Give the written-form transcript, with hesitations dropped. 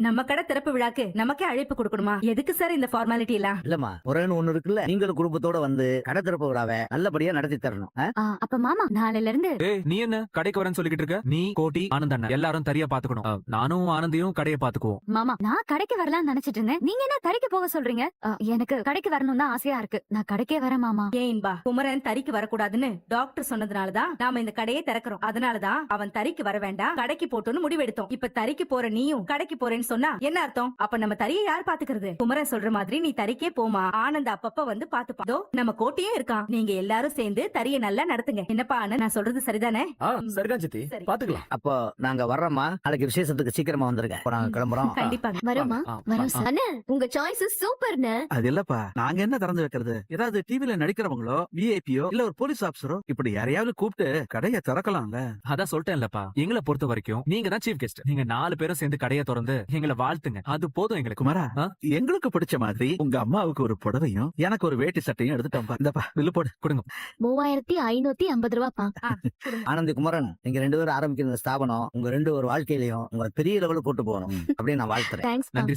நம்ம கடை திறப்பு விழாக்கு நமக்கே அழைப்பு கொடுக்கணுமா? எதுக்கு சார் இந்த ஃபார்மாலிட்டி எல்லாம்? இல்லம்மா, முறைன்னு ஒண்ணு இருக்குல்ல. நீங்களும் குடும்பத்தோட வந்து கடை திறப்பு விழாவை நல்லபடியா நடத்தி தரணும். அப்ப மாமா நாளையில இருந்து ஏய், நீ என்ன கடைக்கு வரேன்னு சொல்லிக்கிட்டு இருக்க? நீ, கோட்டி, ஆனந்த் அண்ணன் எல்லாரும் தனியா பாத்துக்கணும். நானும் ஆனந்தியும் கடையை பாத்துக்குவோம். மாமா நான் கடைக்கு வரலாம்னு நினைச்சிட்டு இருந்தேன். நீங்க என்ன கடைக்கு போக சொல்றீங்க? எனக்கு கடைக்கு வரணும் தான் ஆசையா இருக்கு. நான் கடைக்கே வரேன் மாமா. ஏன்பா குமரன் தறிக்கு வரக்கூடாதுன்னு டாக்டர் சொன்னதுனாலதான் நாம இந்த கடையை திறக்கிறோம். அதனாலதான் அவன் தறிக்கு வர வேண்டாம், கடைக்கு போட்டோன்னு முடிவெடுத்தோம். இப்ப தறிக்கு போற நீயும் கடைக்கு போறேன்னு சொன்னா என்ன அர்த்தம்? அப்ப நம்ம தறியை யார் பாத்துக்கிறது? குமரன் சொல்ற மாதிரி நீ தறிக்கே போமா, ஆனந்த் அப்பப்ப வந்து பாத்துப்பா. நம்ம கோட்டையும் இருக்கான். நீங்க எல்லாரும் சேர்ந்து தறியை நல்லா நடத்துங்க. என்னப்பா ஆனந்த், நான் சொல்றது சரிதானே? சரிதான் சித்தி, சரி. பாத்துக்கலாம். அப்போ நாங்க வர்றோம்மா. நாளைக்கு விசேஷத்துக்கு சீக்கிரமா வந்துருங்க. இப்போ நாங்க கிளம்புறோம். கண்டிப்பா வரோமா? வரோம் சார். அண்ணே, உங்க சாய்ஸ் சூப்பர்னு. அது இல்லப்பா, நாங்க என்ன திறந்து வைக்கிறது? ஏதாவது டிவில நடிக்கிறவங்களோ, விஐபியோ இல்ல ஒரு போலீஸ் ஆபீசரோ இப்படி யாரையாவது கூப்பிட்டு கடையை திறக்கலாம்ல. அதான் சொல்லிட்டேன்லப்பா, எங்களை பொறுத்த வரைக்கும் நீங்க தான் சீஃப் கெஸ்ட். நீங்க 4 பேரும் சேர்ந்து கடையை திறந்து எங்களை வாழ்த்துங்க. அது போதும் எங்களுக்கு. குமாரா, ஆ? எங்களுக்கு பிடிச்ச மாதிரி உங்க அம்மாவுக்கு ஒரு புடவையும் எனக்கு ஒரு வேட்டி சட்டையும் எடுத்துட்டோம்பா. இந்தப்பா வில்லு போடு. கொடுங்க. 3550 ரூபாப்பா. ஆனந்த், குமரன், நீங்க 2 பேரும் ஆரம்பிக்கிற இந்த ஸ்தாபனம் உங்க 2 பேர் வாழ்க்கையிலையும் உங்க பெரிய லெவலுக்கு கூட்டு போகணும் அப்படின்னு நான் வாழ்த்துறேன். தேங்க்ஸ். நன்றி